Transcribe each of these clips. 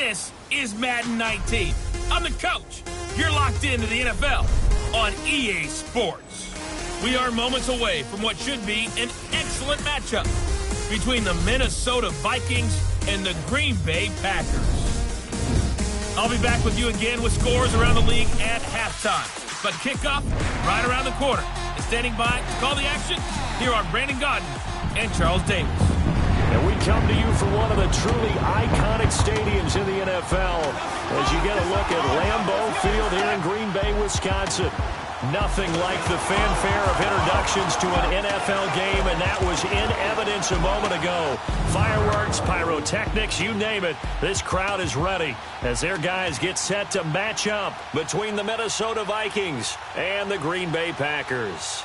This is Madden 19. I'm the coach. You're locked into the NFL on EA Sports. We are moments away from what should be an excellent matchup between the Minnesota Vikings and the Green Bay Packers. I'll be back with you again with scores around the league at halftime. But kickoff right around the corner. And standing by to call the action, here are Brandon Gaudin and Charles Davis. And we come to you from one of the truly iconic stadiums in the NFL as you get a look at Lambeau Field here in Green Bay, Wisconsin. Nothing like the fanfare of introductions to an NFL game, and that was in evidence a moment ago. Fireworks, pyrotechnics, you name it. This crowd is ready as their guys get set to match up between the Minnesota Vikings and the Green Bay Packers.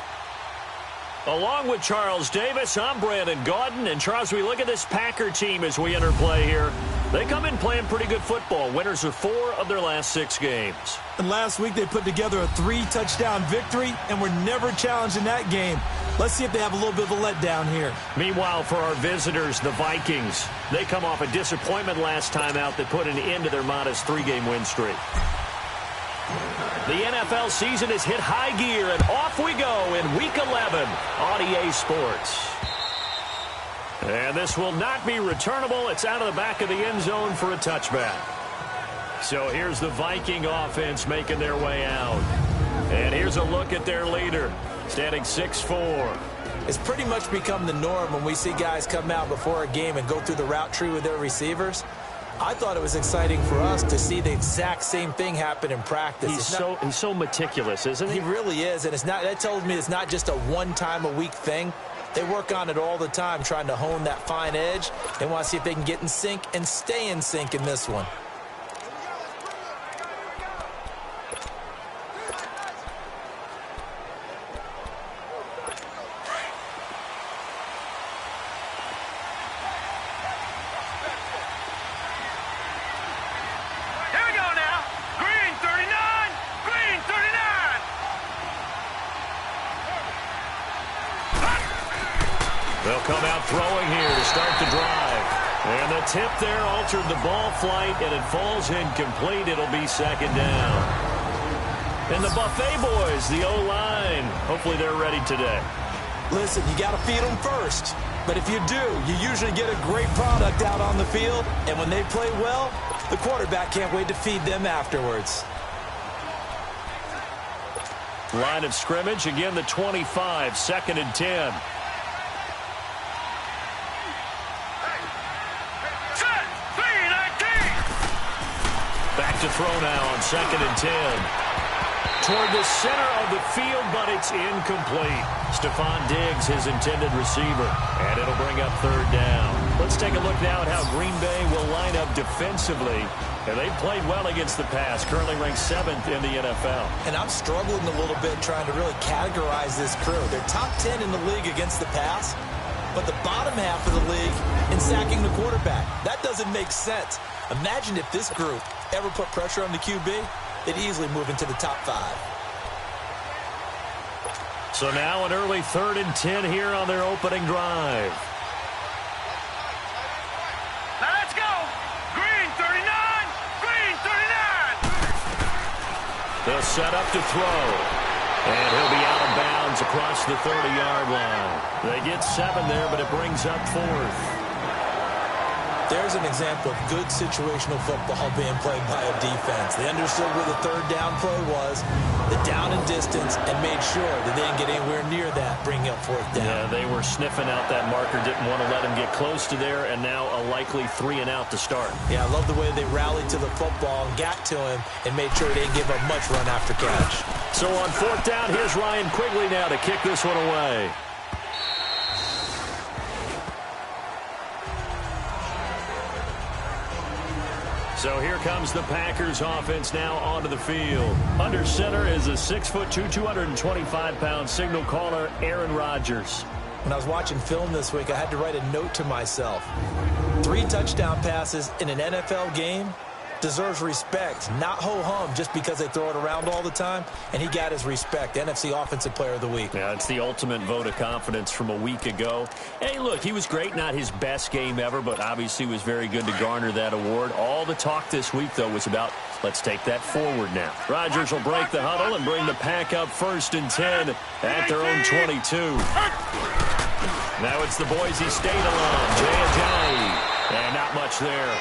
Along with Charles Davis, I'm Brandon Gaudin. And Charles, we look at this Packer team as we enter play here. They come in playing pretty good football. Winners of 4 of their last 6 games. And last week they put together a 3-touchdown victory and were never challenged in that game. Let's see if they have a little bit of a letdown here. Meanwhile, for our visitors, the Vikings, they come off a disappointment last time out that put an end to their modest 3-game win streak. The NFL season has hit high gear, and off we go in Week 11 on EA Sports. And this will not be returnable. It's out of the back of the end zone for a touchback. So here's the Viking offense making their way out. And here's a look at their leader, standing 6'4". It's pretty much become the norm when we see guys come out before a game and go through the route tree with their receivers. I thought it was exciting for us to see the exact same thing happen in practice. He's so meticulous, isn't he? He really is, and that tells me it's not just a one-time-a-week thing. They work on it all the time, trying to hone that fine edge. They want to see if they can get in sync and stay in sync in this one. They'll come out throwing here to start the drive. And the tip there altered the ball flight, and it falls incomplete. It'll be second down. And the Buffet boys, the O-line, hopefully they're ready today. Listen, you got to feed them first. But if you do, you usually get a great product out on the field. And when they play well, the quarterback can't wait to feed them afterwards. Line of scrimmage, again the 25, 2nd and 10. Back to throw now on 2nd and 10. Toward the center of the field, but it's incomplete. Stephon Diggs, his intended receiver. And it'll bring up 3rd down. Let's take a look now at how Green Bay will line up defensively. And they've played well against the pass, currently ranked 7th in the NFL. And I'm struggling a little bit trying to really categorize this crew. They're top 10 in the league against the pass, but the bottom half of the league in sacking the quarterback. That doesn't make sense. Imagine if this group ever put pressure on the QB, they'd easily move into the top 5. So now an early 3rd and 10 here on their opening drive. Now let's go. Green 39. Green 39. They'll set up to throw. And he'll be out of bounds across the 30-yard line. They get 7 there, but it brings up 4th. There's an example of good situational football being played by a defense. They understood where the 3rd down play was, the down and distance, and made sure that they didn't get anywhere near that, bringing up 4th down. Yeah, they were sniffing out that marker, didn't want to let him get close to there, and now a likely 3 and out to start. Yeah, I love the way they rallied to the football and got to him and made sure they didn't give up much run after catch. So on 4th down, here's Ryan Quigley now to kick this one away. So here comes the Packers offense now onto the field. Under center is a 6'2", 225-pound signal caller, Aaron Rodgers. When I was watching film this week, I had to write a note to myself. 3 touchdown passes in an NFL game, deserves respect, not ho-hum just because they throw it around all the time, and he got his respect. NFC Offensive Player of the Week. Yeah, it's the ultimate vote of confidence from a week ago. Hey, look, he was great. Not his best game ever, but obviously was very good to garner that award. All the talk this week, though, was about let's take that forward now. Rodgers will break the huddle and bring the pack up 1st and 10 at their own 22. Now it's the Boise State alum, Jay Ajayi. And not much there.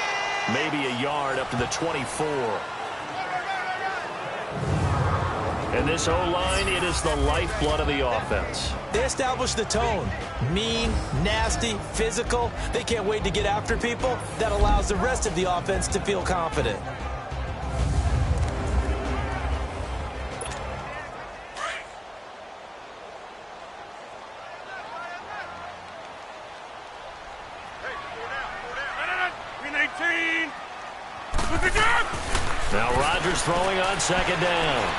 Maybe a yard up to the 24. And this O-line, it is the lifeblood of the offense. They establish the tone. Mean, nasty, physical. They can't wait to get after people. That allows the rest of the offense to feel confident. Now Rodgers throwing on 2nd down.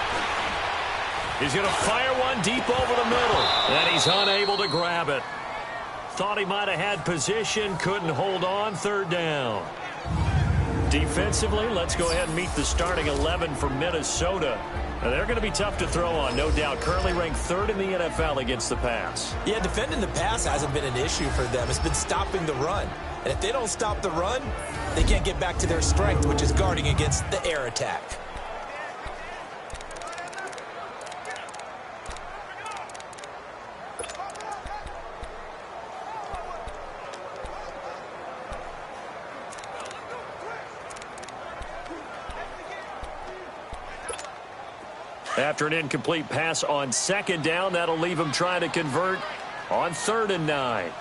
He's going to fire one deep over the middle. And he's unable to grab it. Thought he might have had position. Couldn't hold on. 3rd down. Defensively, let's go ahead and meet the starting 11 for Minnesota. Now, they're going to be tough to throw on, no doubt. Currently ranked 3rd in the NFL against the pass. Yeah, defending the pass hasn't been an issue for them. It's been stopping the run. And if they don't stop the run, they can't get back to their strength, which is guarding against the air attack. After an incomplete pass on 2nd down, that'll leave him trying to convert on 3rd and 9.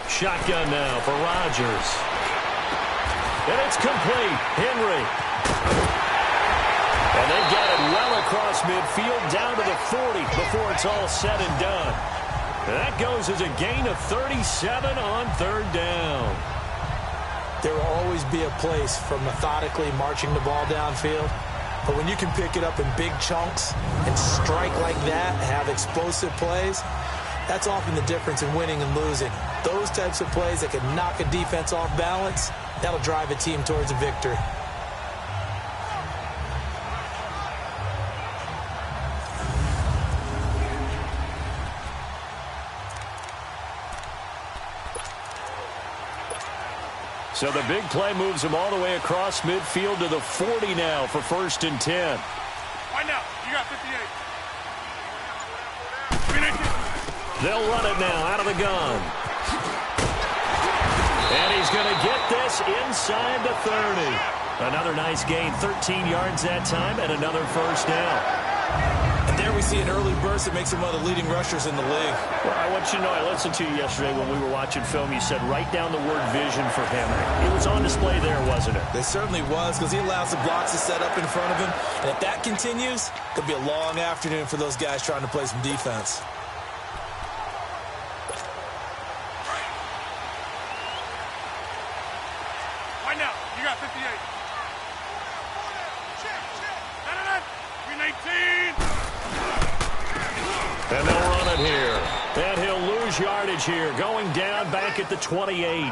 Shotgun now for Rodgers. And it's complete. Henry. And they've got it well across midfield down to the 40 before it's all said and done. And that goes as a gain of 37 on 3rd down. There will always be a place for methodically marching the ball downfield. But when you can pick it up in big chunks and strike like that, have explosive plays, that's often the difference in winning and losing. Those types of plays that can knock a defense off balance, that'll drive a team towards a victory. So the big play moves him all the way across midfield to the 40 now for 1st and 10. Right now, you got 58. They'll run it now out of the gun. And he's going to get this inside the 30. Another nice gain, 13 yards that time, and another 1st down. And there we see an early burst that makes him one of the leading rushers in the league. Well, I want you to know, I listened to you yesterday when we were watching film. You said write down the word vision for him. It was on display there, wasn't it? It certainly was, because he allows the blocks to set up in front of him. And if that continues, it could be a long afternoon for those guys trying to play some defense. Right now, you got 58. 18. And they'll run it here. And he'll lose yardage here, going down back at the 28.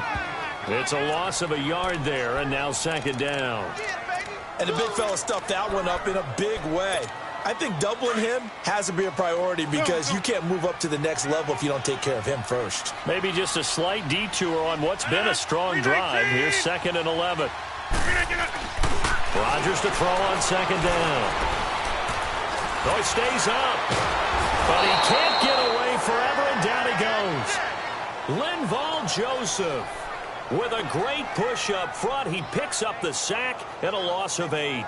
It's a loss of a yard there, and now 2nd down. And the big fella stuffed that one up in a big way. I think doubling him has to be a priority because you can't move up to the next level if you don't take care of him first. Maybe just a slight detour on what's been a strong drive. Here's 2nd and 11. Rodgers to throw on 2nd down. Oh, he stays up. But he can't get away forever, and down he goes. Linval Joseph with a great push up front. He picks up the sack and a loss of 8.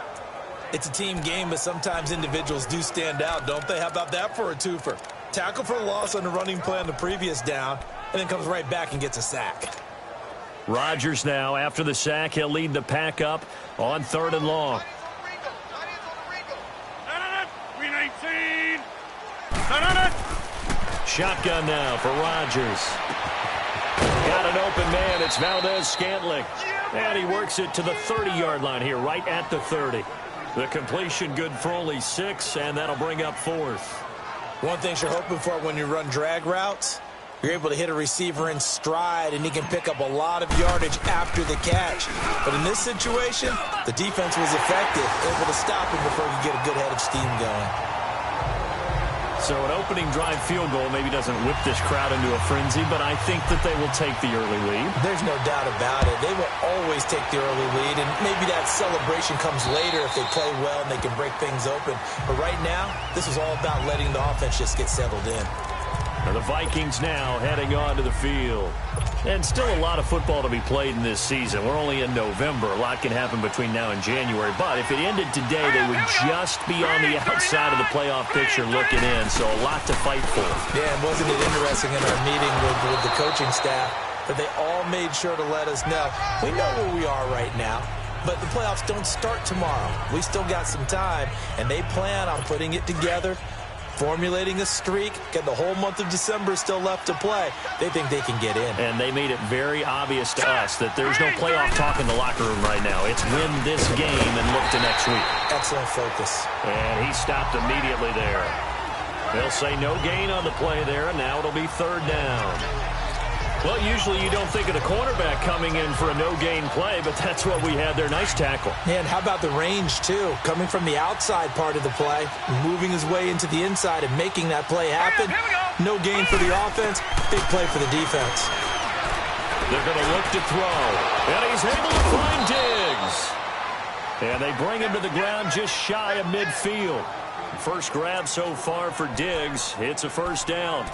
It's a team game, but sometimes individuals do stand out, don't they? How about that for a twofer? Tackle for a loss on the running play on the previous down, and then comes right back and gets a sack. Rodgers now, after the sack, he'll lead the pack up on 3rd and long. Shotgun now for Rodgers. Got an open man. It's Valdez-Scantling. And he works it to the 30-yard line here, right at the 30. The completion good for only 6, and that'll bring up 4th. One thing you're hoping for when you run drag routes, You're able to hit a receiver in stride, and he can pick up a lot of yardage after the catch. But in this situation, the defense was effective, able to stop him before he could get a good head of steam going. So an opening drive field goal maybe doesn't whip this crowd into a frenzy, but I think that they will take the early lead. There's no doubt about it. They will always take the early lead, and maybe that celebration comes later if they play well and they can break things open. But right now, this is all about letting the offense just get settled in. And the Vikings now heading onto the field. And still a lot of football to be played in this season. We're only in November. A lot can happen between now and January. But if it ended today, they would just be on the outside of the playoff picture looking in. So a lot to fight for. Yeah, and wasn't it interesting in our meeting with the coaching staff that they all made sure to let us know, we know where we are right now, but the playoffs don't start tomorrow. We still got some time, and they plan on putting it together, formulating a streak, get the whole month of December still left to play. They think they can get in. And they made it very obvious to us that there's no playoff talk in the locker room right now. It's win this game and look to next week. Excellent focus. And he stopped immediately there. They'll say no gain on the play there, and now it'll be third down. Well, usually you don't think of the cornerback coming in for a no-gain play, but that's what we had there. Nice tackle. And how about the range, too? Coming from the outside part of the play, moving his way into the inside and making that play happen. No gain for the offense, big play for the defense. They're going to look to throw, and he's able to find Diggs. And they bring him to the ground just shy of midfield. First grab so far for Diggs. It's a first down.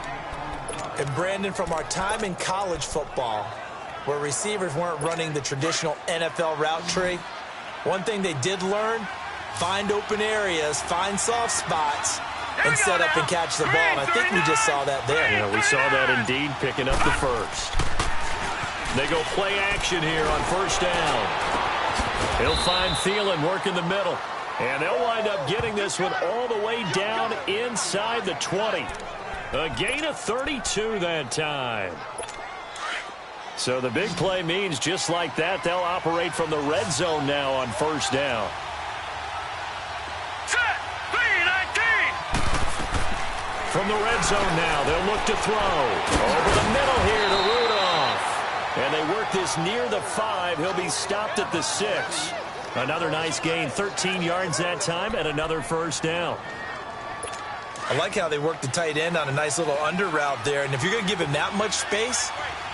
And Brandon, from our time in college football, where receivers weren't running the traditional NFL route tree, one thing they did learn, find open areas, find soft spots, and set up and catch the ball. And I think we just saw that there. Yeah, we saw that indeed, picking up the first. They go play action here on first down. He'll find Thielen working the middle. And they'll wind up getting this one all the way down inside the 20. A gain of 32 that time. So the big play means just like that, they'll operate from the red zone now on first down. Set, 3-19. From the red zone now, they'll look to throw. Over the middle here to Rudolph. And they work this near the 5. He'll be stopped at the 6. Another nice gain, 13 yards that time, and another first down. I like how they work the tight end on a nice little under route there. And if you're going to give him that much space,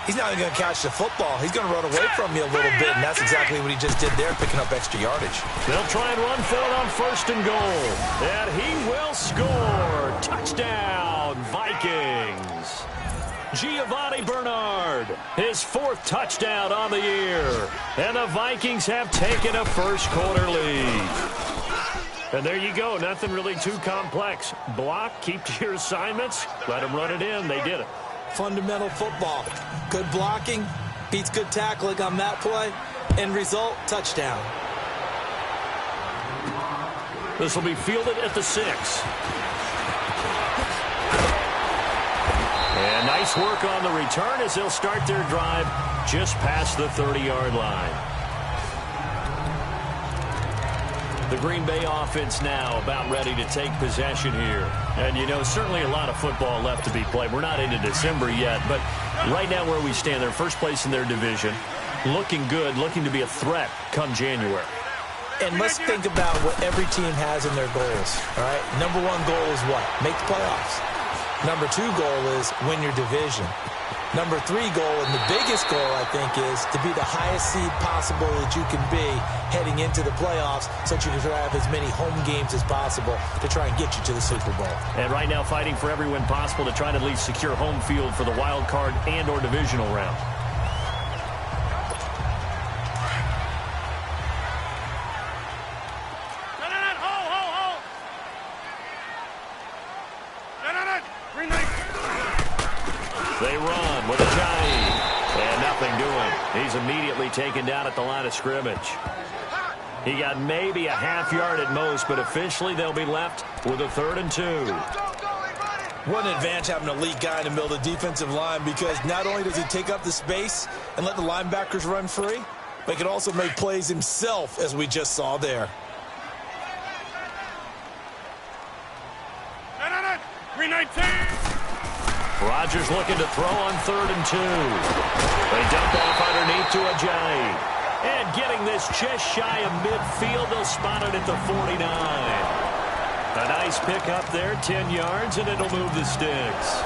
he's not even going to catch the football. He's going to run away from you a little bit, and that's exactly what he just did there, picking up extra yardage. They'll try and run for it on first and goal. And he will score. Touchdown, Vikings. Giovanni Bernard, his 4th touchdown on the year. And the Vikings have taken a first-quarter lead. And there you go. Nothing really too complex. Block, keep to your assignments, let them run it in. They did it. Fundamental football. Good blocking, beats good tackling on that play. End result, touchdown. This will be fielded at the 6. And nice work on the return as they'll start their drive just past the 30-yard line. The Green Bay offense now about ready to take possession here. And, you know, certainly a lot of football left to be played. We're not into December yet, but right now where we stand, they're first place in their division. Looking good, looking to be a threat come January. And let's think about what every team has in their goals, all right? Number 1 goal is what? Make the playoffs. Number 2 goal is win your division. Number 3 goal, and the biggest goal, I think, is to be the highest seed possible that you can be heading into the playoffs so that you can have as many home games as possible to try and get you to the Super Bowl. And right now fighting for every win possible to try and at least secure home field for the wild card and or divisional round. They run with a Ajayi. And nothing doing. He's immediately taken down at the line of scrimmage. He got maybe a half yard at most, but officially they'll be left with a 3rd and 2. What an advantage having an elite guy in the middle of the defensive line, because not only does he take up the space and let the linebackers run free, but he can also make plays himself, as we just saw there. 3-19. Rodgers looking to throw on 3rd and 2. They dump off underneath to Ajayi. And getting this just shy of midfield, they'll spot it at the 49. A nice pickup there, 10 yards, and it'll move the sticks.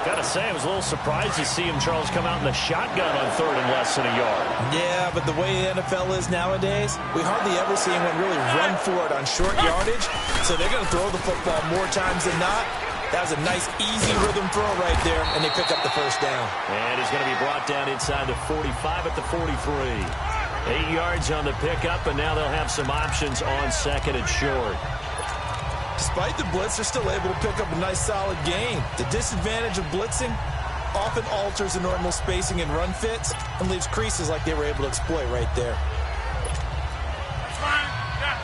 Gotta say, I was a little surprised to see him, Charles, come out in the shotgun on 3rd and less than a yard. Yeah, but the way the NFL is nowadays, we hardly ever see anyone really run for it on short yardage. So they're going to throw the football more times than not. That was a nice, easy rhythm throw right there, and they pick up the first down. And he's going to be brought down inside the 45 at the 43. 8 yards on the pickup, and now they'll have some options on 2nd and short. Despite the blitz, they're still able to pick up a nice, solid gain. The disadvantage of blitzing often alters the normal spacing and run fits and leaves creases like they were able to exploit right there. That's fine. Yeah.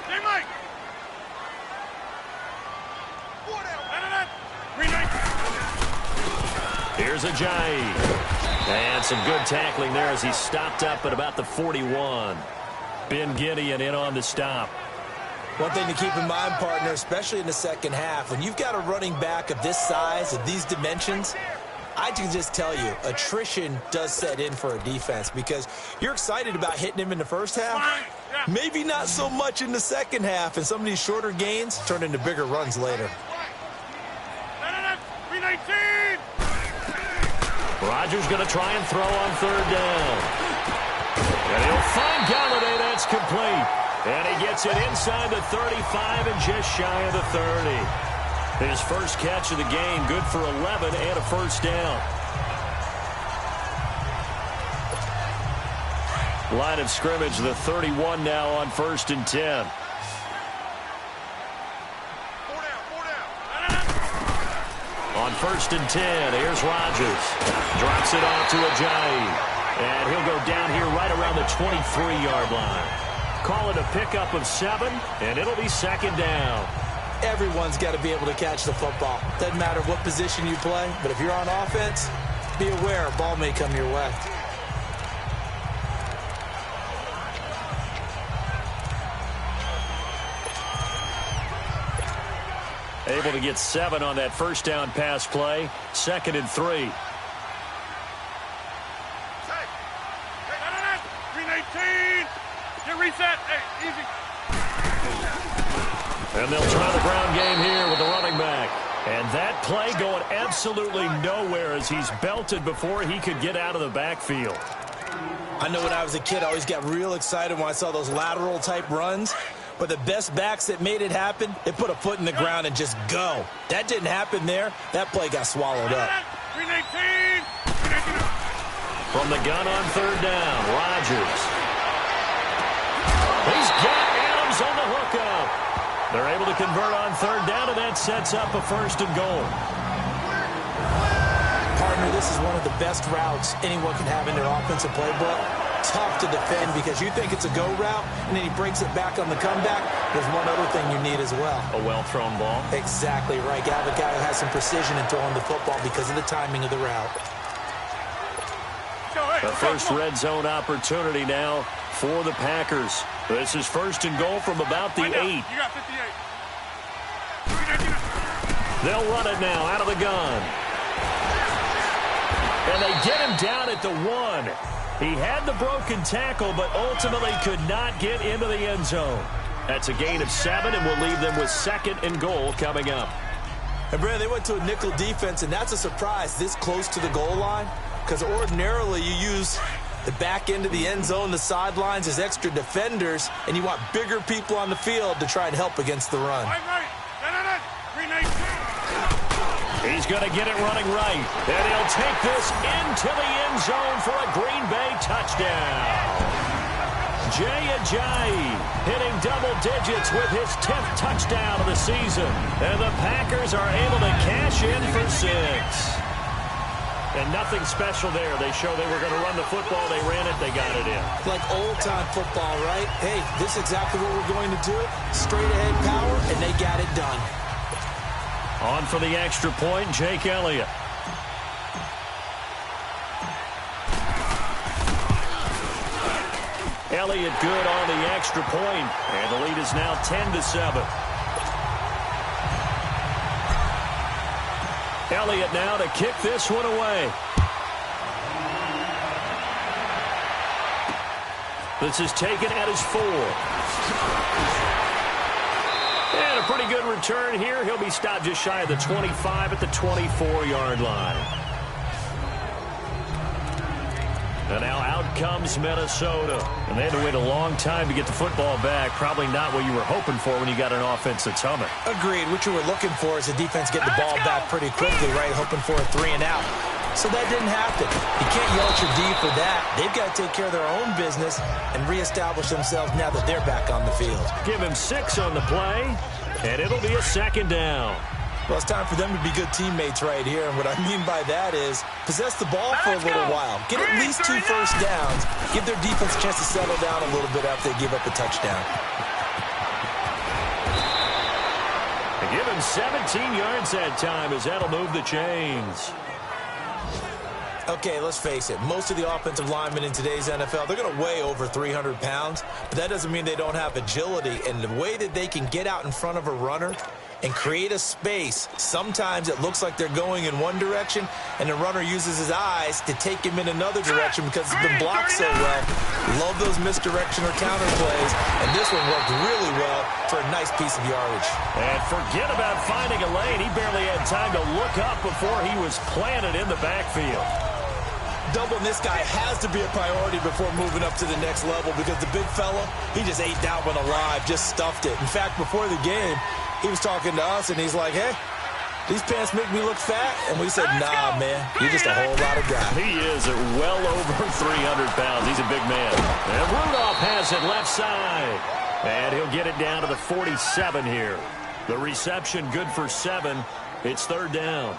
Hey, Mike. Here's Ajayi. And some good tackling there as he stopped up at about the 41. Ben Gideon in on the stop. One thing to keep in mind, partner, especially in the second half, when you've got a running back of this size, of these dimensions, I can just tell you, attrition does set in for a defense because you're excited about hitting him in the first half. Maybe not so much in the second half, and some of these shorter gains turn into bigger runs later. 319. Rodgers going to try and throw on 3rd down. And he'll find Galladay. That's complete. And he gets it inside the 35 and just shy of the 30. His first catch of the game, good for 11 and a first down. Line of scrimmage, the 31 now on 1st and 10. On 1st and 10, here's Rodgers. Drops it off to Ajayi. And he'll go down here right around the 23-yard line. Call it a pickup of 7, and it'll be 2nd down. Everyone's got to be able to catch the football. Doesn't matter what position you play, but if you're on offense, be aware a ball may come your way. Able to get 7 on that first down pass play. 2nd and 3. 319. Get reset. Hey, easy. And they'll try the ground game here with the running back. And that play going absolutely nowhere as he's belted before he could get out of the backfield. I know when I was a kid, I always got real excited when I saw those lateral type runs. But the best backs that made it happen, they put a foot in the ground and just go. That didn't happen there. That play got swallowed up. 319. From the gun on 3rd down, Rodgers. He's got Adams on the hookup. They're able to convert on 3rd down, and that sets up a 1st and goal. Partner, this is one of the best routes anyone can have in their offensive playbook. Tough to defend because you think it's a go route, and then he breaks it back on the comeback. There's one other thing you need as well. A well-thrown ball. Exactly right. You have a guy who has some precision in throwing the football because of the timing of the route. The first red zone opportunity now for the Packers. This is 1st and goal from about the 8. You got 58. They'll run it now out of the gun. And they get him down at the 1. He had the broken tackle, but ultimately could not get into the end zone. That's a gain of 7, and will leave them with 2nd and goal coming up. And, Brad, they went to a nickel defense, and that's a surprise this close to the goal line because ordinarily you use the back end of the end zone, the sidelines as extra defenders, and you want bigger people on the field to try and help against the run. He's going to get it running right, and he'll take this into the end zone for a Green Bay touchdown. Jay Ajayi hitting double digits with his 10th touchdown of the season, and the Packers are able to cash in for 6. And nothing special there. They show they were going to run the football. They ran it. They got it in. Like old-time football, right? Hey, this is exactly what we're going to do. Straight-ahead power, and they got it done. On for the extra point, Jake Elliott. Elliott good on the extra point, and the lead is now 10-7. Elliott now to kick this one away. This is taken at his 4. And a pretty good return here. He'll be stopped just shy of the 25 at the 24-yard line. And now out comes Minnesota. And they had to wait a long time to get the football back. Probably not what you were hoping for when you got an offense that's humming. Agreed. What you were looking for is the defense getting the ball back pretty quickly, right? Hoping for a 3 and out. So that didn't happen. You can't yell at your D for that. They've got to take care of their own business and reestablish themselves now that they're back on the field. Give him 6 on the play, and it'll be a 2nd down. Well, it's time for them to be good teammates right here. And what I mean by that is possess the ball for a little while. Get at least 2 first downs. Give their defense a chance to settle down a little bit after they give up a touchdown. And give him 17 yards that time as that'll move the chains. Okay, let's face it. Most of the offensive linemen in today's NFL, they're going to weigh over 300 pounds, but that doesn't mean they don't have agility. And the way that they can get out in front of a runner and create a space, sometimes it looks like they're going in one direction, and the runner uses his eyes to take him in another direction because it's been blocked so well. Love those misdirection or counter plays, and this one worked really well for a nice piece of yardage. And forget about finding a lane. He barely had time to look up before he was planted in the backfield. Doubling this guy has to be a priority before moving up to the next level because the big fella, he just ate that one alive, just stuffed it. In fact, before the game, he was talking to us, and he's like, hey, these pants make me look fat. And we said, nah, man, you're just a whole lot of guy. He is at well over 300 pounds. He's a big man. And Rudolph has it left side. And he'll get it down to the 47 here. The reception good for 7. It's 3rd down.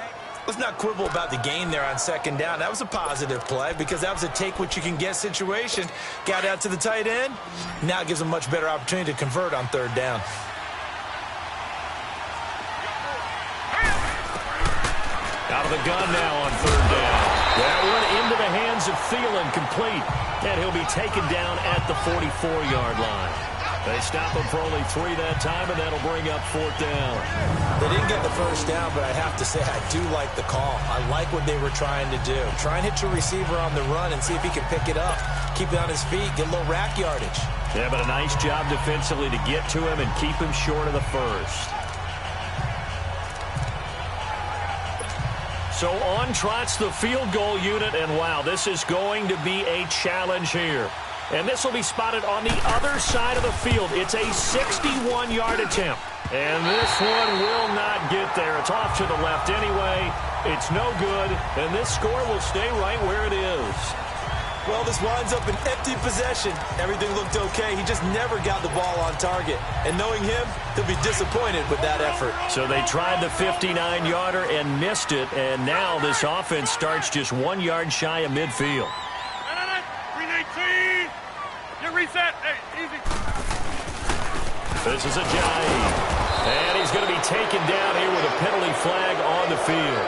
Let's not quibble about the gain there on 2nd down. That was a positive play because that was a take-what-you-can-get situation. Got out to the tight end. Now it gives them a much better opportunity to convert on 3rd down. Out of the gun now on 3rd down. That one into the hands of Thielen, complete. And he'll be taken down at the 44-yard line. They stop him for only 3 that time, and that'll bring up 4th down. They didn't get the first down, but I have to say I do like the call. I like what they were trying to do. Try and hit your receiver on the run and see if he can pick it up. Keep it on his feet, get a little rack yardage. Yeah, but a nice job defensively to get to him and keep him short of the first. So on trots the field goal unit, and wow, this is going to be a challenge here. And this will be spotted on the other side of the field. It's a 61-yard attempt. And this one will not get there. It's off to the left anyway. It's no good, and this score will stay right where it is. Well, this winds up an empty possession. Everything looked okay. He just never got the ball on target. And knowing him, he'll be disappointed with that effort. So they tried the 59-yarder and missed it, and now this offense starts just 1 yard shy of midfield. Reset. Hey, easy. This is a giant. And he's going to be taken down here with a penalty flag on the field.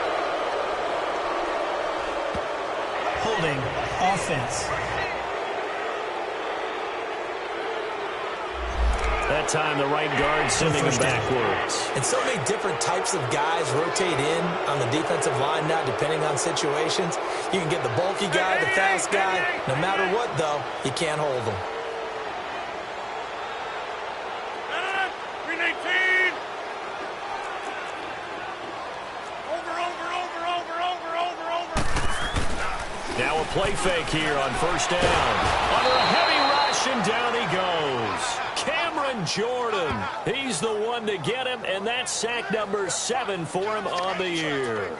Holding offense. That time the right guard sending him backwards. And so many different types of guys rotate in on the defensive line now, depending on situations. You can get the bulky guy, the fast guy. No matter what, though, you can't hold them. Now a play fake here on 1st down. Under a heavy rush, and down he goes. Cameron Jordan, he's the one to get him, and that's sack number 7 for him on the year.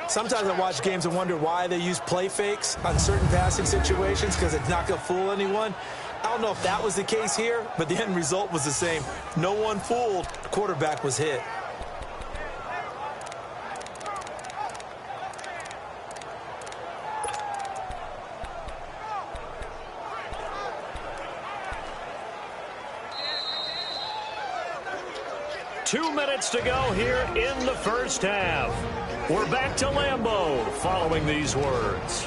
Sometimes I watch games and wonder why they use play fakes on certain passing situations because it's not going to fool anyone. I don't know if that was the case here, but the end result was the same. No one fooled. The quarterback was hit. Two minutes to go here in the first half. We're back to Lambeau following these words.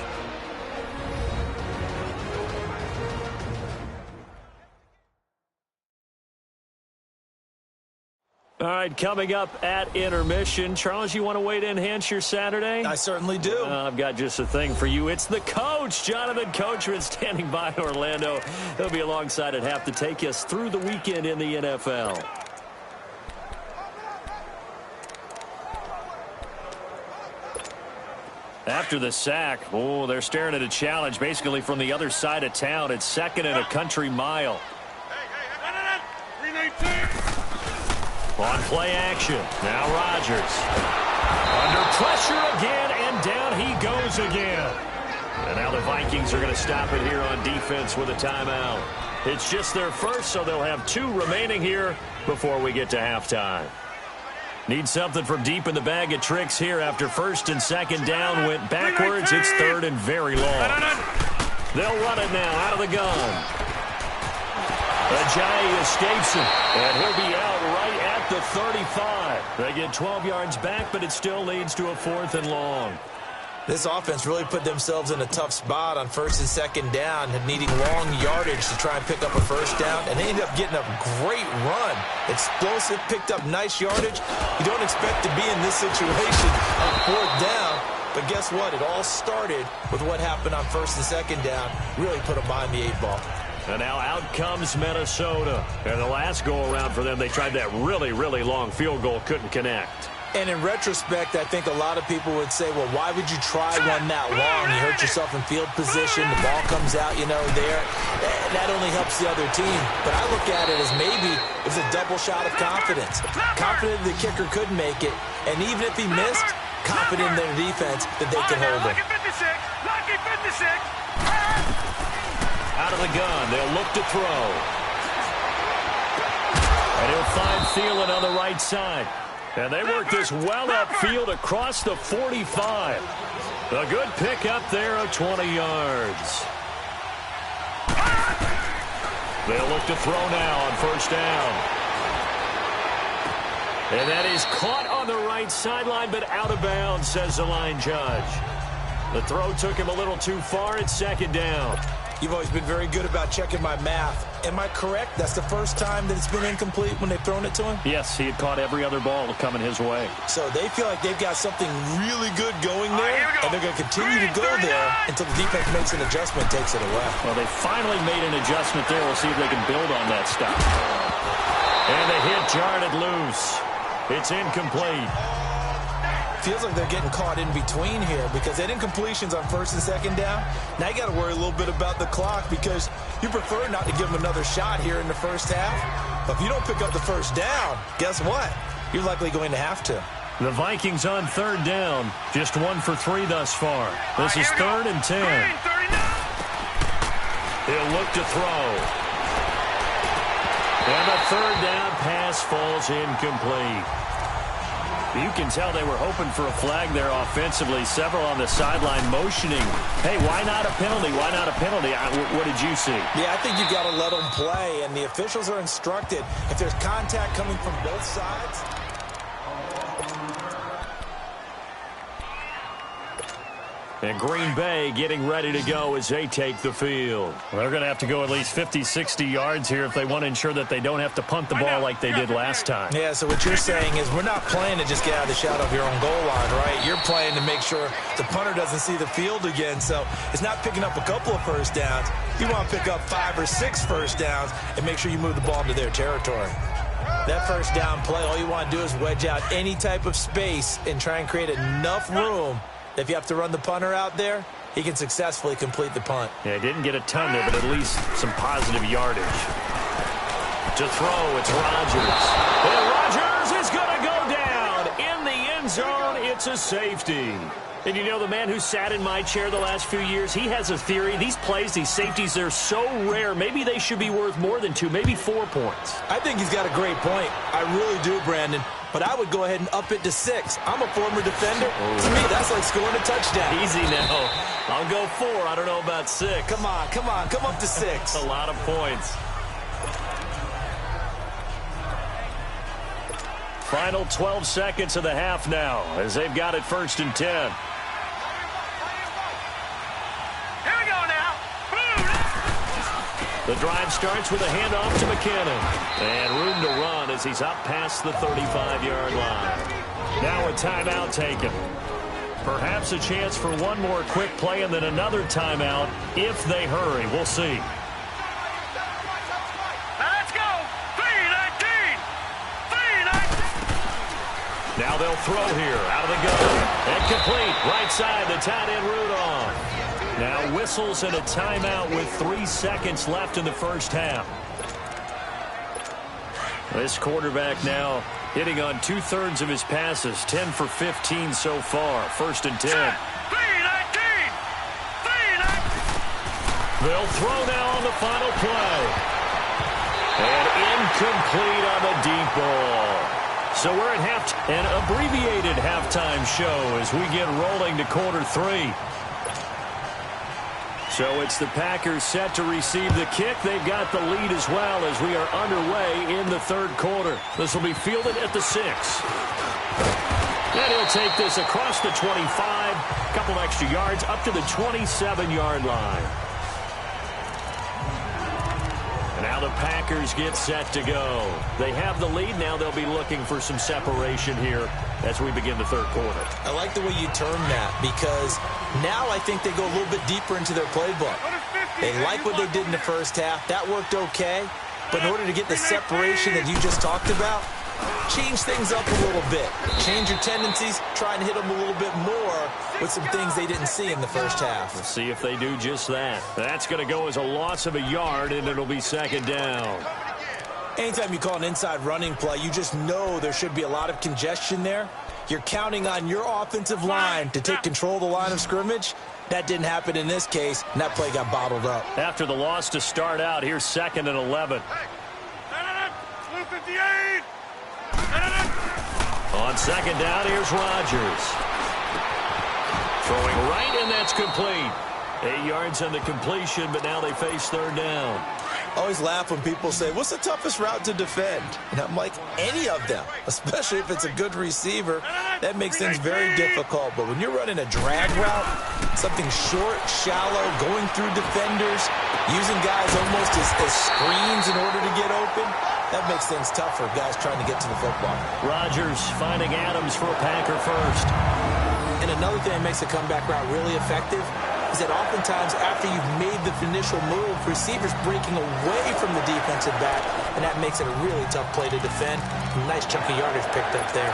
All right, coming up at intermission. Charles, you want to wait to enhance your Saturday? I certainly do. I've got just a thing for you. It's the coach, Jonathan Coachman, standing by in Orlando. He'll be alongside at half to take us through the weekend in the NFL. After the sack, they're staring at a challenge basically from the other side of town. It's 2nd and a country mile. On play action. Now Rodgers. Under pressure again, and down he goes again. And now the Vikings are going to stop it here on defense with a timeout. It's just their first, so they'll have 2 remaining here before we get to halftime. Need something from deep in the bag of tricks here after 1st and 2nd down went backwards. It's 3rd and very long. They'll run it now out of the gun. Ajayi escapes him, and he'll be out right at the 35. They get 12 yards back, but it still leads to a 4th and long. This offense really put themselves in a tough spot on 1st and 2nd down, needing long yardage to try and pick up a 1st down, and they ended up getting a great run. Explosive, picked up nice yardage. You don't expect to be in this situation on 4th down, but guess what? It all started with what happened on 1st and 2nd down. Really put them behind the 8 ball. And now out comes Minnesota. And the last go-around for them, they tried that really, really long field goal, couldn't connect. And in retrospect, I think a lot of people would say, well, why would you try one that long? You hurt yourself in field position. The ball comes out, there. That only helps the other team. But I look at it as maybe it was a double shot of confidence. Confident the kicker could make it. And even if he missed, confident in their defense that they could hold it. Lucky 56. Out of the gun, they'll look to throw. And he'll find Thielen on the right side. And they work this well upfield across the 45. A good pick up there of 20 yards. They'll look to throw now on 1st down. And that is caught on the right sideline, but out of bounds, says the line judge. The throw took him a little too far. It's 2nd down. You've always been very good about checking my math. Am I correct? That's the first time that it's been incomplete when they've thrown it to him? Yes, he had caught every other ball coming his way. So they feel like they've got something really good going there, and they're going to continue to go there until the defense makes an adjustment, takes it away. Well, they finally made an adjustment there. We'll see if they can build on that stuff. And the hit jarred it loose. It's incomplete. Feels like they're getting caught in between here because they didn't incompletions on 1st and 2nd down. Now you got to worry a little bit about the clock because you prefer not to give them another shot here in the 1st half. But if you don't pick up the 1st down, guess what? You're likely going to have to. The Vikings on 3rd down. Just 1 for 3 thus far. This is 3rd and 10. He'll look to throw. And the 3rd down pass falls incomplete. You can tell they were hoping for a flag there offensively. Several on the sideline motioning. Hey, why not a penalty? Why not a penalty? What did you see? Yeah, I think you've got to let them play, and the officials are instructed. If there's contact coming from both sides. And Green Bay getting ready to go as they take the field. Well, they're going to have to go at least 50, 60 yards here if they want to ensure that they don't have to punt the ball like they did last time. Yeah, so what you're saying is we're not playing to just get out of the shadow of your own goal line, right? You're playing to make sure the punter doesn't see the field again. So it's not picking up a couple of 1st downs. You want to pick up 5 or 6 1st downs and make sure you move the ball into their territory. That 1st down play, all you want to do is wedge out any type of space and try and create enough room. If you have to run the punter out there, he can successfully complete the punt. Yeah, didn't get a ton there, but at least some positive yardage. To throw, it's Rodgers. And Rodgers is going to go down in the end zone. It's a safety. And you know, the man who sat in my chair the last few years, he has a theory. These plays, these safeties, they're so rare. Maybe they should be worth more than 2, maybe 4 points. I think he's got a great point. I really do, Brandon. But I would go ahead and up it to 6. I'm a former defender. To me, that's like scoring a touchdown. Easy now. I'll go 4. I don't know about 6. Come on. Come up to 6. A lot of points. Final 12 seconds of the half now as they've got it 1st and 10. Here we go now. The drive starts with a handoff to McKinnon. And room to run as he's up past the 35-yard line. Now a timeout taken. Perhaps a chance for one more quick play and then another timeout if they hurry. We'll see. Let's go. 3-19. 3-19. Now they'll throw here out of the gun. And complete. Right side, the tight end Rudolph. Now whistles and a timeout with 3 seconds left in the first half. This quarterback now hitting on 2/3 of his passes, 10 for 15 so far. 1st and 10. 3-19. 3-19. They'll throw now on the final play. And incomplete on the deep ball. So we're at an abbreviated halftime show as we get rolling to quarter 3. So it's the Packers set to receive the kick. They've got the lead as well as we are underway in the 3rd quarter. This will be fielded at the 6. And he'll take this across the 25. A couple extra yards up to the 27-yard line. And now the Packers get set to go. They have the lead. Now they'll be looking for some separation here as we begin the 3rd quarter. I like the way you term that because now I think they go a little bit deeper into their playbook. They like what they did in the first half. That worked okay. But in order to get the separation that you just talked about, change things up a little bit. Change your tendencies. Try and hit them a little bit more with some things they didn't see in the first half. We'll see if they do just that. That's going to go as a loss of a yard, and it'll be 2nd down. Anytime you call an inside running play, you just know there should be a lot of congestion there. You're counting on your offensive line to take control of the line of scrimmage. That didn't happen in this case, and that play got bottled up. After the loss to start out, here's 2nd and 11. On 2nd down, here's Rodgers. Throwing right, and that's complete. 8 yards on the completion, but now they face 3rd down. I always laugh when people say, what's the toughest route to defend? And I'm like, any of them, especially if it's a good receiver. That makes things very difficult. But when you're running a drag route, something short, shallow, going through defenders, using guys almost as screens in order to get open, that makes things tough for guys trying to get to the football. Rodgers finding Adams for a Packer first. And another thing that makes a comeback route really effective is that oftentimes after you've made the initial move, receivers breaking away from the defensive back, and that makes it a really tough play to defend. Nice chunk of yardage picked up there.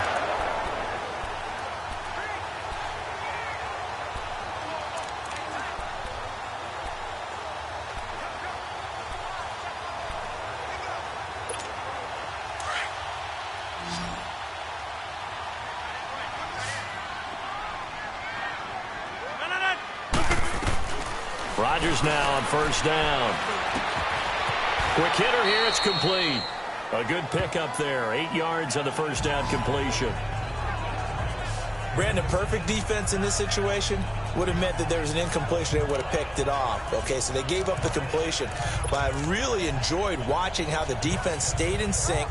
Rodgers now on 1st down. Quick hitter here, it's complete. A good pickup there, 8 yards on the 1st down completion. Brandon, perfect defense in this situation would have meant that there was an incompletion. They would have picked it off. Okay, so they gave up the completion. But I really enjoyed watching how the defense stayed in sync,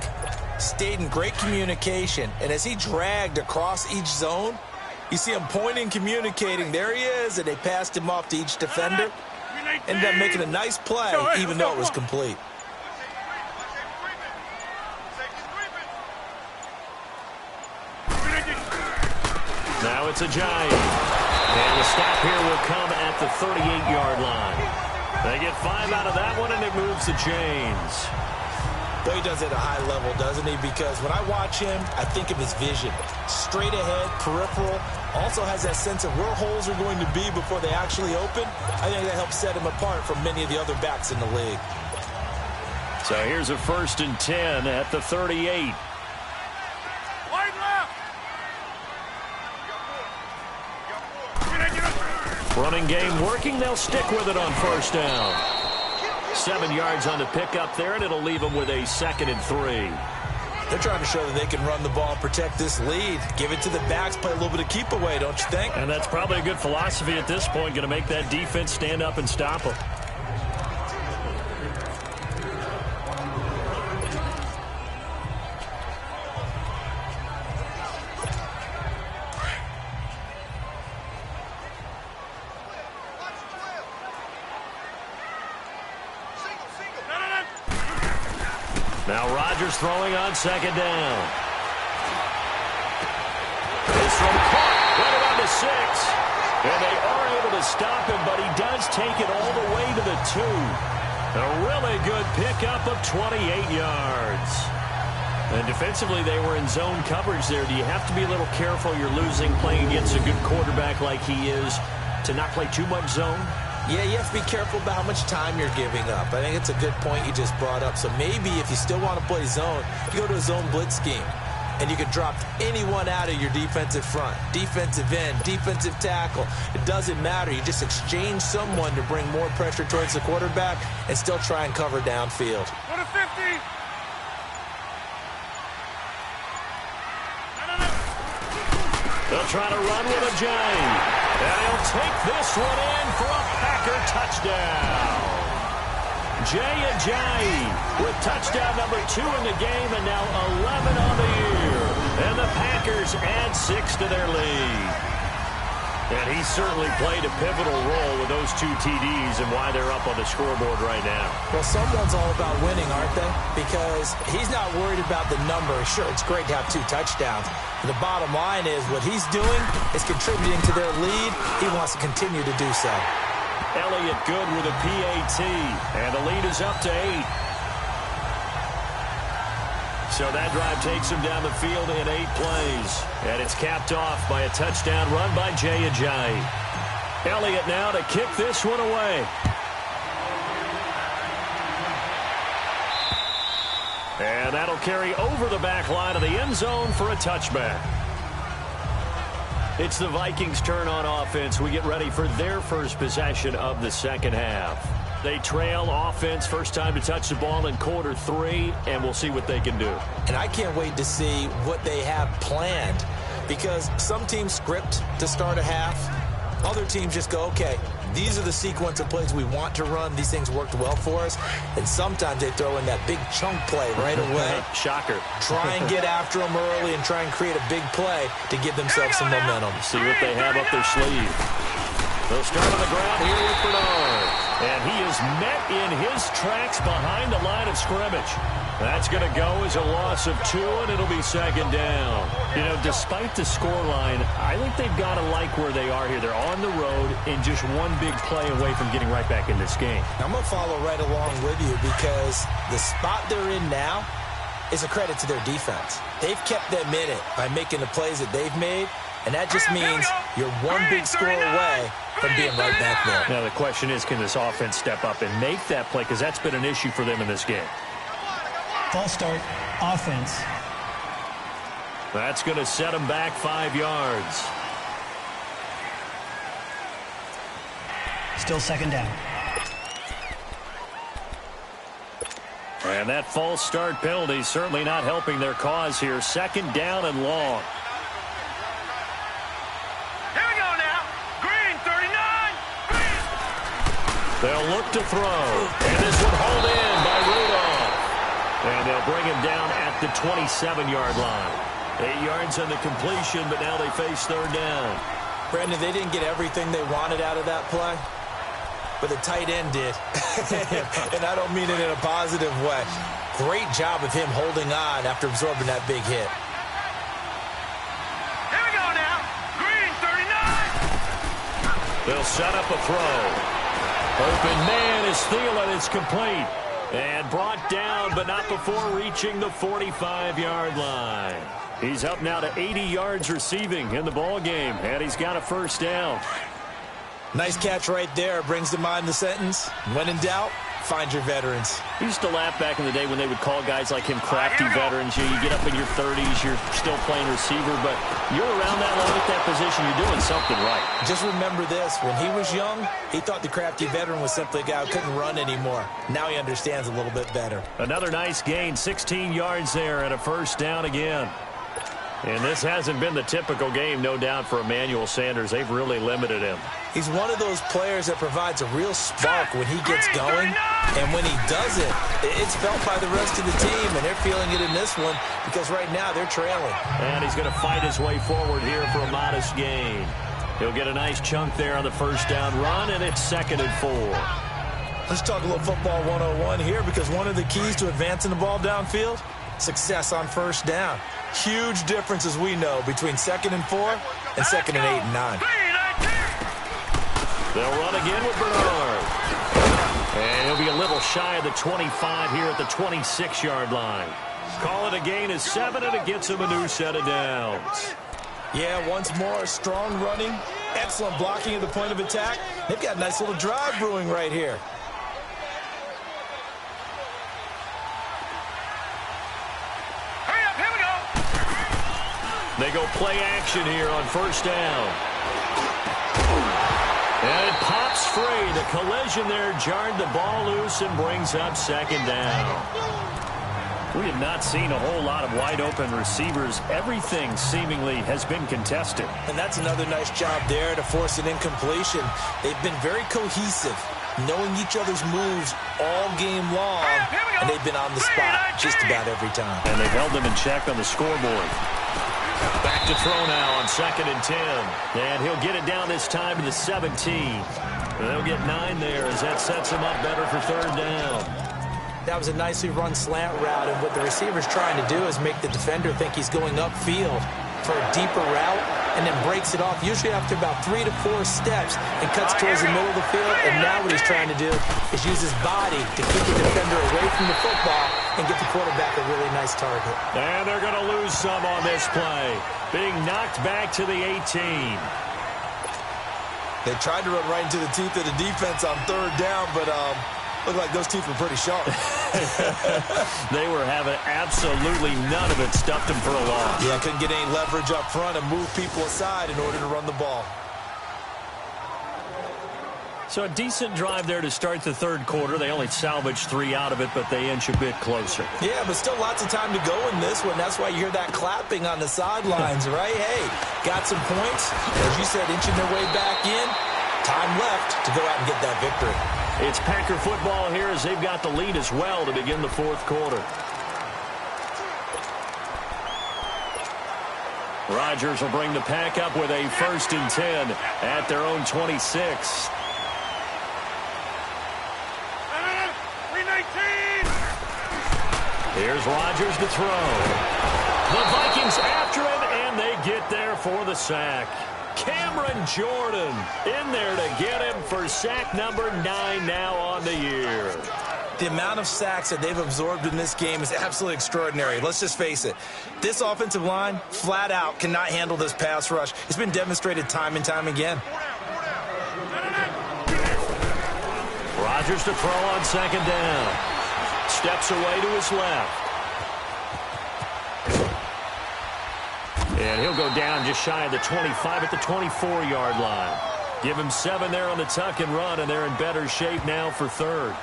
stayed in great communication, and as he dragged across each zone, you see him pointing, communicating. There he is, and they passed him off to each defender. Ended up making a nice play, even though it was complete. Now it's a Giant. And the stop here will come at the 38-yard line. They get 5 out of that one, and it moves the chains. Boy, he does it at a high level, doesn't he? Because when I watch him, I think of his vision. Straight ahead, peripheral. Also has that sense of where holes are going to be before they actually open. I think that helps set him apart from many of the other backs in the league. So here's a 1st and 10 at the 38. Running game working. They'll stick with it on 1st down. 7 yards on the pickup there, and it'll leave them with a 2nd and 3. They're trying to show that they can run the ball and protect this lead. Give it to the backs, play a little bit of keep away, don't you think? And that's probably a good philosophy at this point, going to make that defense stand up and stop them. Now Rodgers throwing on second down. This one caught. Right around the 6. And they are able to stop him, but he does take it all the way to the 2. A really good pickup of 28 yards. And defensively, they were in zone coverage there. Do you have to be a little careful? You're losing playing against a good quarterback like he is to not play too much zone? Yeah, you have to be careful about how much time you're giving up. I think it's a good point you just brought up. So maybe if you still want to play zone, you go to a zone blitz scheme. And you can drop anyone out of your defensive front, defensive end, defensive tackle. It doesn't matter. You just exchange someone to bring more pressure towards the quarterback and still try and cover downfield. Go to 50. They'll try to run with a J. And he'll take this one in for a Packer touchdown. Jay Ajayi with touchdown number 2 in the game and now 11 on the year. And the Packers add 6 to their lead. And he certainly played a pivotal role with those 2 TDs and why they're up on the scoreboard right now. Well, someone's all about winning, aren't they? Because he's not worried about the number. Sure, it's great to have 2 touchdowns. But the bottom line is what he's doing is contributing to their lead. He wants to continue to do so. Elliott good with a PAT. And the lead is up to 8. So that drive takes him down the field in 8 plays. And it's capped off by a touchdown run by Jay Ajayi. Elliott now to kick this one away. And that'll carry over the back line of the end zone for a touchback. It's the Vikings' turn on offense. We get ready for their first possession of the second half. They trail offense, first time to touch the ball in quarter 3, and we'll see what they can do. And I can't wait to see what they have planned, because some teams script to start a half. Other teams just go, okay, these are the sequence of plays we want to run. These things worked well for us. And sometimes they throw in that big chunk play right away. Shocker. Try and get after them early and try and create a big play to give themselves some momentum. See what they have up their sleeve. They'll start on the ground here with Bernard. And he is met in his tracks behind the line of scrimmage. That's going to go as a loss of 2, and it'll be second down. You know, despite the scoreline, I think they've got to like where they are here. They're on the road and just one big play away from getting right back in this game. I'm going to follow right along with you, because the spot they're in now is a credit to their defense. They've kept them in it by making the plays that they've made, and that just means you're one big score away from being right back there. Now the question is, can this offense step up and make that play? Because that's been an issue for them in this game. False start, offense. That's going to set them back 5 yards. Still second down. And that false start penalty certainly not helping their cause here. Second down and long. Here we go now. Green, 39. Green. They'll look to throw. And this one hauled in by Rudolph. And they'll bring him down at the 27-yard line. 8 yards on the completion, but now they face third down. Brandon, they didn't get everything they wanted out of that play, but the tight end did. And I don't mean it in a positive way. Great job of him holding on after absorbing that big hit. Here we go now. Green, 39. They'll set up a throw. Open man is Thielen. It's complete. And brought down, but not before reaching the 45-yard line. He's up now to 80 yards receiving in the ball game, and he's got a first down. Nice catch right there. Brings to mind the sentence, when in doubt, find your veterans. I used to laugh back in the day when they would call guys like him crafty veterans. You get up in your 30s, you're still playing receiver, but you're around that long at that position, you're doing something right. Just remember this, when he was young, he thought the crafty veteran was simply a guy who couldn't run anymore. Now he understands a little bit better. Another nice gain, 16 yards there, and a first down again. And this hasn't been the typical game, no doubt, for Emmanuel Sanders. They've really limited him. He's one of those players that provides a real spark when he gets going. And when he does it, it's felt by the rest of the team, and they're feeling it in this one because right now they're trailing. And he's going to fight his way forward here for a modest gain. He'll get a nice chunk there on the first down run, and it's 2nd and 4. Let's talk a little football 101 here, because one of the keys to advancing the ball downfield, success on first down. Huge difference, as we know, between 2nd and 4 and 2nd and 8 and 9. They'll run again with Bernard. And he'll be a little shy of the 25 here at the 26-yard line. Call it a gain of 7, and it gets him a new set of downs. Yeah, once more, strong running, excellent blocking at the point of attack. They've got a nice little drive brewing right here. Hurry up, here we go. They go play action here on first down. And it pops free. The collision there jarred the ball loose and brings up 2nd down. We have not seen a whole lot of wide-open receivers. Everything seemingly has been contested. And that's another nice job there to force an incompletion. They've been very cohesive, knowing each other's moves all game long, and they've been on the spot just about every time. And they've held them in check on the scoreboard. Back to throw now on 2nd and 10. And he'll get it down this time to the 17. They'll get 9 there as that sets him up better for 3rd down. That was a nicely run slant route, and what the receiver's trying to do is make the defender think he's going upfield for a deeper route, and then breaks it off, usually after about 3 to 4 steps, and cuts towards the middle of the field. And now what he's trying to do is use his body to keep the defender away from the football and get the quarterback a really nice target. And they're going to lose some on this play, being knocked back to the 18. They tried to run right into the teeth of the defense on 3rd down, but looked like those teeth were pretty sharp. They were having absolutely none of it. Stuffed them for a loss. Yeah, couldn't get any leverage up front and move people aside in order to run the ball. So a decent drive there to start the 3rd quarter. They only salvaged 3 out of it, but they inch a bit closer. Yeah, but still lots of time to go in this one. That's why you hear that clapping on the sidelines, right? Hey, got some points. As you said, inching their way back in. Time left to go out and get that victory. It's Packer football here as they've got the lead as well to begin the 4th quarter. Rodgers will bring the Pack up with a 1st and 10 at their own 26. Here's Rodgers to throw. The Vikings after him, and they get there for the sack. Cameron Jordan in there to get him for sack number 9 now on the year. The amount of sacks that they've absorbed in this game is absolutely extraordinary. Let's just face it. This offensive line, flat out, cannot handle this pass rush. It's been demonstrated time and time again. Rodgers to throw on 2nd down. Steps away to his left. And he'll go down just shy of the 25 at the 24-yard line. Give him 7 there on the tuck and run, and they're in better shape now for 3rd.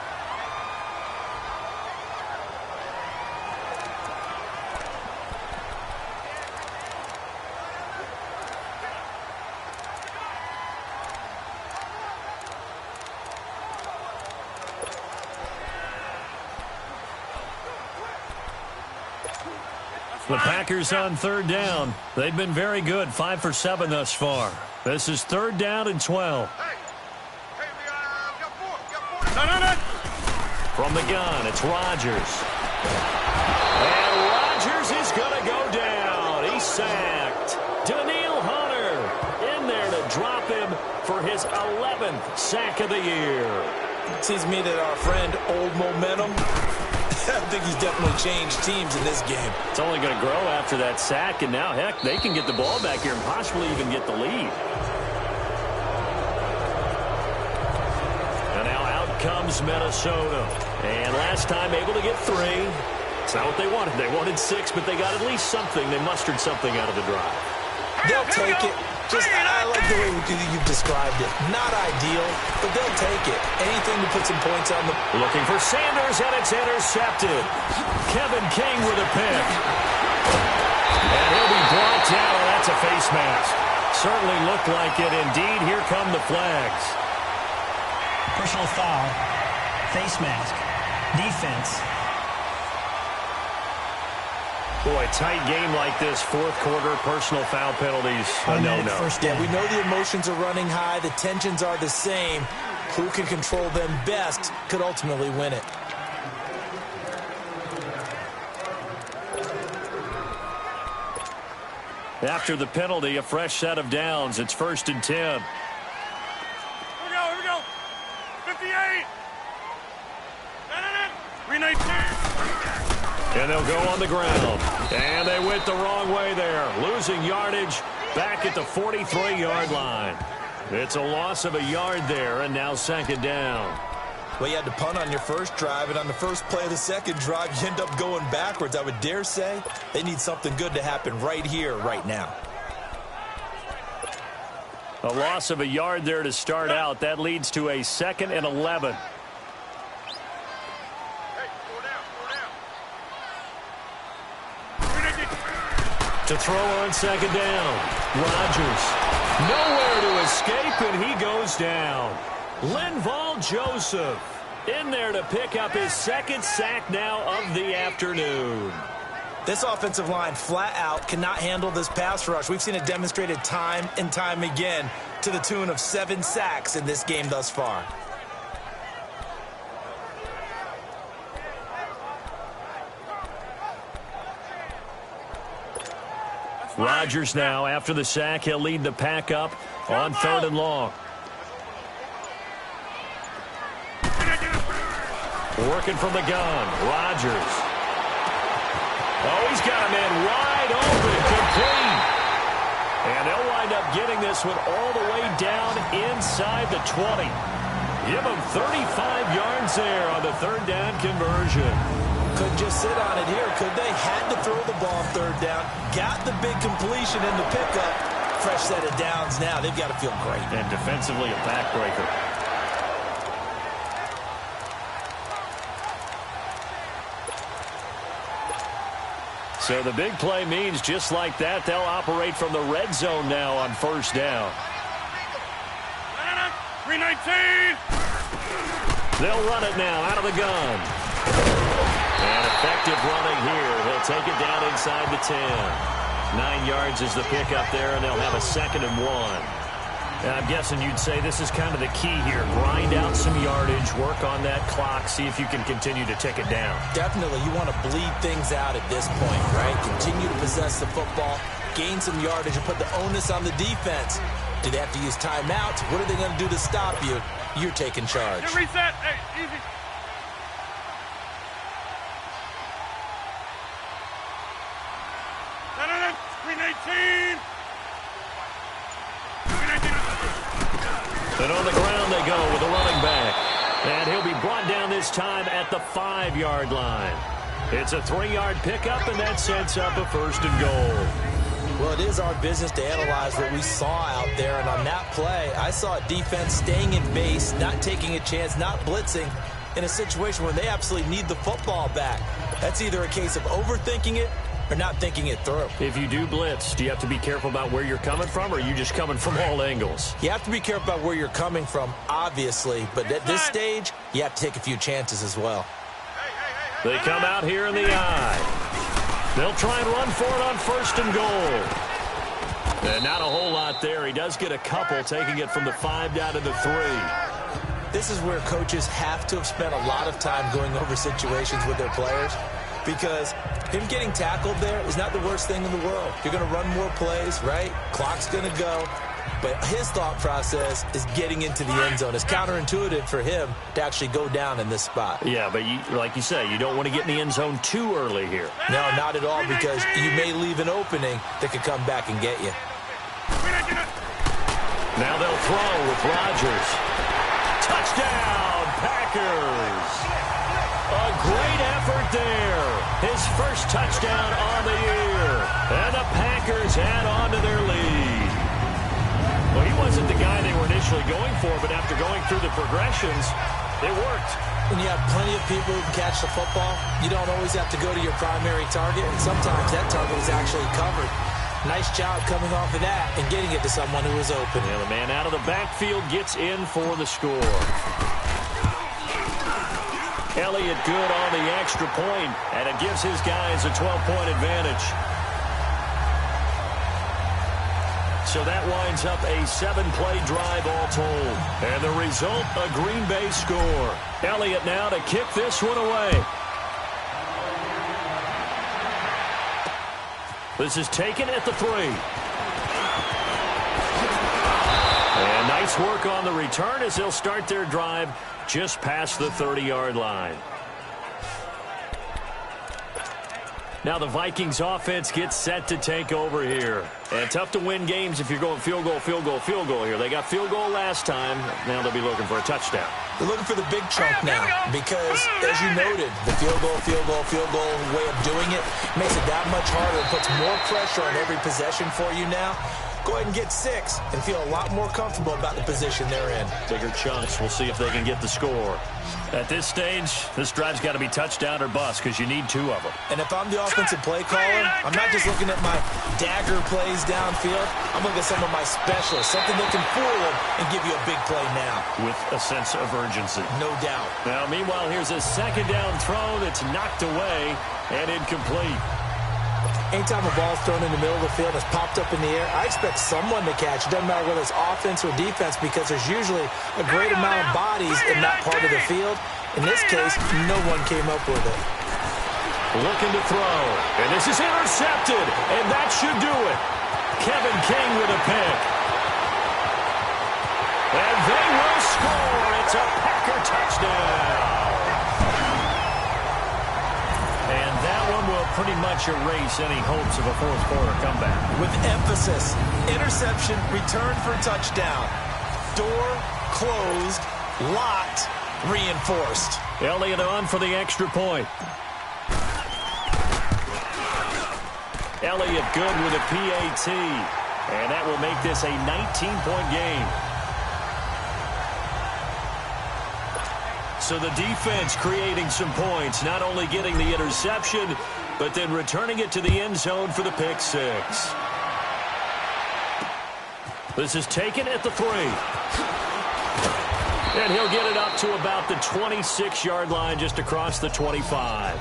The Packers on 3rd down. They've been very good, 5 for 7 thus far. This is 3rd down and 12. From the gun, it's Rodgers. And Rodgers is going to go down. He's sacked. Daniil Hunter in there to drop him for his 11th sack of the year. Seems to me that our friend, Old Momentum, I think he's definitely changed teams in this game. It's only going to grow after that sack, and now, heck, they can get the ball back here and possibly even get the lead. And now out comes Minnesota. And last time able to get 3. It's not what they wanted. They wanted 6, but they got at least something. They mustered something out of the drive. They'll take it. I like the way you've described it. Not ideal, but they'll take it. Anything to put some points on the... Looking for Sanders, and it's intercepted. Kevin King with a pick. And he'll be brought down. That's a face mask. Certainly looked like it. Indeed, here come the flags. Personal foul. Face mask. Defense. Boy, tight game like this, 4th quarter, personal foul penalties. No. Yeah, we know the emotions are running high. The tensions are the same. Who can control them best could ultimately win it. After the penalty, a fresh set of downs. It's 1st and 10. Here we go. 58. 319. And they'll go on the ground. And they went the wrong way there. Losing yardage back at the 43-yard line. It's a loss of a yard there, and now 2nd down. Well, you had to punt on your first drive, and on the first play of the second drive, you end up going backwards. I would dare say they need something good to happen right here, right now. A loss of a yard there to start out. That leads to a 2nd and 11. To throw on 2nd down. Rodgers. Nowhere to escape, and he goes down. Linval Joseph in there to pick up his 2nd sack now of the afternoon. This offensive line flat out cannot handle this pass rush. We've seen it demonstrated time and time again to the tune of 7 sacks in this game thus far. Rodgers now, after the sack, he'll lead the pack up on 3rd and long. Working from the gun, Rodgers. Oh, he's got a man wide open, complete. And they'll wind up getting this one all the way down inside the 20. Give him 35 yards there on the 3rd down conversion. Couldn't just sit on it here, could they? Had to throw the ball on 3rd down. Got the big completion in the pickup. Fresh set of downs now. They've got to feel great. And defensively, a backbreaker. So the big play means just like that, they'll operate from the red zone now on 1st down. 319. They'll run it now out of the gun. And effective running here. He'll take it down inside the 10. 9 yards is the pickup there, and they'll have a 2nd and 1. And I'm guessing you'd say this is kind of the key here. Grind out some yardage, work on that clock, see if you can continue to tick it down. Definitely. You want to bleed things out at this point, right? Continue to possess the football, gain some yardage, and put the onus on the defense. Do they have to use timeouts? What are they going to do to stop you? You're taking charge. Get reset. Hey, easy. No. 319. And on the ground they go with the running back. And he'll be brought down this time at the 5-yard line. It's a 3-yard pickup, and that sets up a 1st and goal. Well, it is our business to analyze what we saw out there. And on that play, I saw a defense staying in base, not taking a chance, not blitzing in a situation where they absolutely need the football back. That's either a case of overthinking it or not thinking it through. If you do blitz, do you have to be careful about where you're coming from, or are you just coming from all angles? You have to be careful about where you're coming from, obviously. But at this stage, you have to take a few chances as well. They come out here in the eye. They'll try and run for it on 1st and goal. And not a whole lot there. He does get a couple, taking it from the 5 down to the 3. This is where coaches have to have spent a lot of time going over situations with their players, because him getting tackled there is not the worst thing in the world. You're going to run more plays, right? Clock's going to go. But his thought process is getting into the end zone. It's counterintuitive for him to actually go down in this spot. Yeah, but like you say, you don't want to get in the end zone too early here. No, not at all, because you may leave an opening that could come back and get you. Now they'll throw with Rodgers. Touchdown, Packers. A great effort there. His first touchdown on the year. And the Packers add on to their lead. Well, he wasn't the guy they were initially going for, but after going through the progressions, it worked. When you have plenty of people who can catch the football, you don't always have to go to your primary target, and sometimes that target is actually covered. Nice job coming off of that and getting it to someone who was open. Yeah, the man out of the backfield gets in for the score. Elliott good on the extra point, and it gives his guys a 12-point advantage. So that winds up a 7-play drive all told. And the result, a Green Bay score. Elliott now to kick this one away. This is taken at the 3. And nice work on the return as they'll start their drive just past the 30-yard line. Now the Vikings offense gets set to take over here. And tough to win games if you're going field goal, field goal, field goal here. They got field goal last time. Now they'll be looking for a touchdown. They're looking for the big chunk now because, as you noted, the field goal way of doing it makes it that much harder and puts more pressure on every possession for you now. Go ahead and get 6 and feel a lot more comfortable about the position they're in. Bigger chunks. We'll see if they can get the score. At this stage, this drive's got to be touchdown or bust because you need 2 of them. And if I'm the offensive play caller, I'm not just looking at my dagger plays downfield. I'm looking at some of my specials, something that can fool them and give you a big play now. With a sense of urgency. No doubt. Now, meanwhile, here's a second down throw that's knocked away and incomplete. Anytime a ball's thrown in the middle of the field, it's popped up in the air, I expect someone to catch. It doesn't matter whether it's offense or defense because there's usually a great amount of bodies in that part of the field. In this case, no one came up with it. Looking to throw, and this is intercepted, and that should do it. Kevin King with a pick. And they will score. It's a Packer touchdown. And that one will pretty much erase any hopes of a fourth-quarter comeback. With emphasis, interception, return for touchdown. Door closed, locked, reinforced. Elliott on for the extra point. Elliott good with a PAT. And that will make this a 19-point game. So the defense creating some points, not only getting the interception, but then returning it to the end zone for the pick 6. This is taken at the 3. And he'll get it up to about the 26-yard line, just across the 25.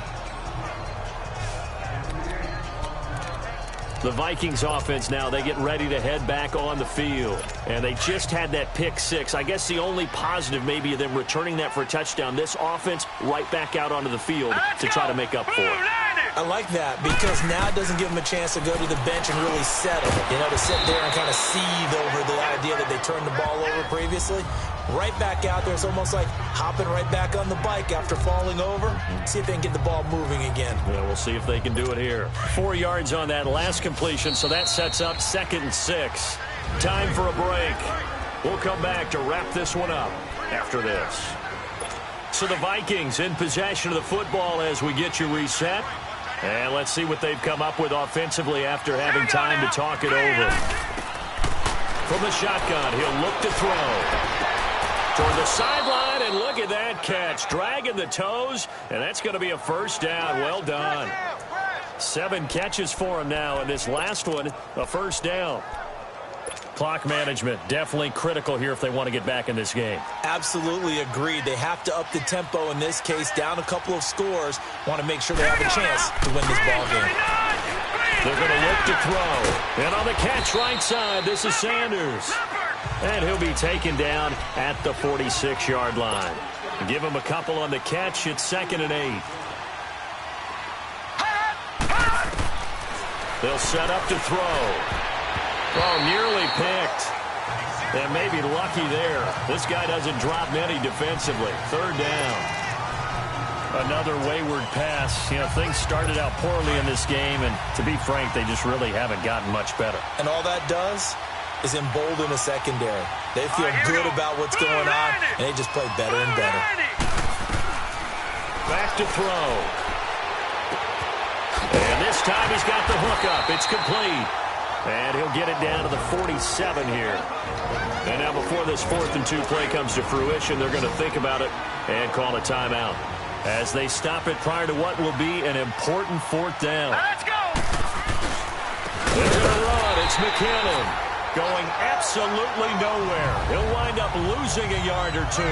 The Vikings offense now, they get ready to head back on the field. And they just had that pick 6. I guess the only positive maybe of them returning that for a touchdown. This offense right back out onto the field to try to make up for it. I like that because now it doesn't give them a chance to go to the bench and really settle. You know, to sit there and kind of seethe over the idea that they turned the ball over previously. Right back out there. It's almost like hopping right back on the bike after falling over. See if they can get the ball moving again. Yeah, we'll see if they can do it here. 4 yards on that last completion, so that sets up 2nd and 6. Time for a break. We'll come back to wrap this one up after this. So the Vikings in possession of the football as we get you reset. And let's see what they've come up with offensively after having time to talk it over. From the shotgun, he'll look to throw. Toward the sideline, and look at that catch. Dragging the toes, and that's going to be a first down. Well done. 7 catches for him now, and this last one, a first down. Clock management, definitely critical here if they want to get back in this game. Absolutely agreed. They have to up the tempo in this case, down a couple of scores. Want to make sure they have a chance to win this ball game. They're going to look to throw. And on the catch right side, this is Sanders. And he'll be taken down at the 46-yard line. Give him a couple on the catch. It's 2nd and 8. They'll set up to throw. Oh, nearly picked. And maybe lucky there. This guy doesn't drop many defensively. 3rd down. Another wayward pass. You know, things started out poorly in this game, and to be frank, they just really haven't gotten much better. And all that does is embolden the secondary. They feel good about what's going on, and they just play better and better. Back to throw. And this time he's got the hook up. It's complete. And he'll get it down to the 47 here. And now before this 4th and 2 play comes to fruition, they're going to think about it and call a timeout as they stop it prior to what will be an important 4th down. Let's go! They're going to run. It's McKinnon going absolutely nowhere. He'll wind up losing a yard or 2.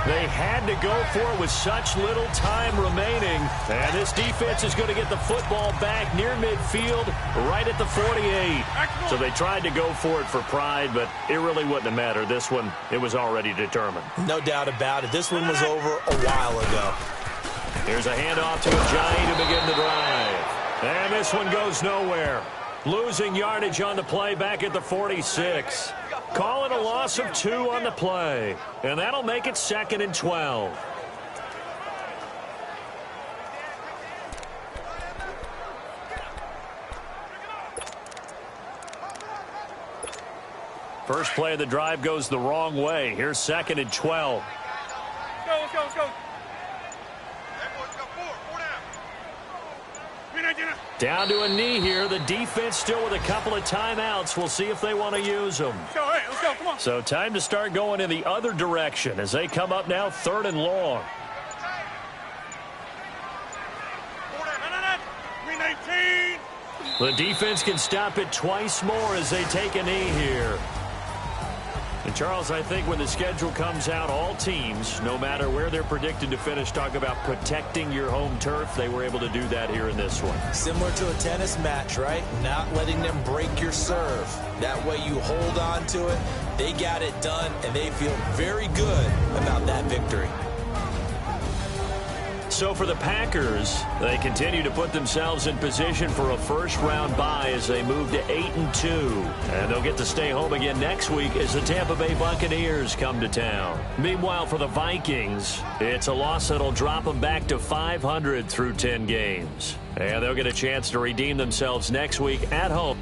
They had to go for it with such little time remaining. And this defense is going to get the football back near midfield, right at the 48. So they tried to go for it for pride, but it really wouldn't have mattered. This one, it was already determined. No doubt about it. This one was over a while ago. Here's a handoff to Ajayi to begin the drive. And this one goes nowhere. Losing yardage on the play back at the 46. Call it a loss of 2 on the play. And that'll make it 2nd and 12. First play of the drive goes the wrong way. Here's 2nd and 12. Let's go. Down to a knee here. The defense still with a couple of timeouts. We'll see if they want to use them. Let's go, come on. So time to start going in the other direction as they come up now 3rd and long. 319. The defense can stop it twice more as they take a knee here. And Charles, I think when the schedule comes out, all teams, no matter where they're predicted to finish, talk about protecting your home turf. They were able to do that here in this one. Similar to a tennis match, right? Not letting them break your serve. That way you hold on to it. They got it done, and they feel very good about that victory. So for the Packers, they continue to put themselves in position for a first-round bye as they move to 8-2. And they'll get to stay home again next week as the Tampa Bay Buccaneers come to town. Meanwhile, for the Vikings, it's a loss that'll drop them back to 500 through 10 games. And they'll get a chance to redeem themselves next week at home.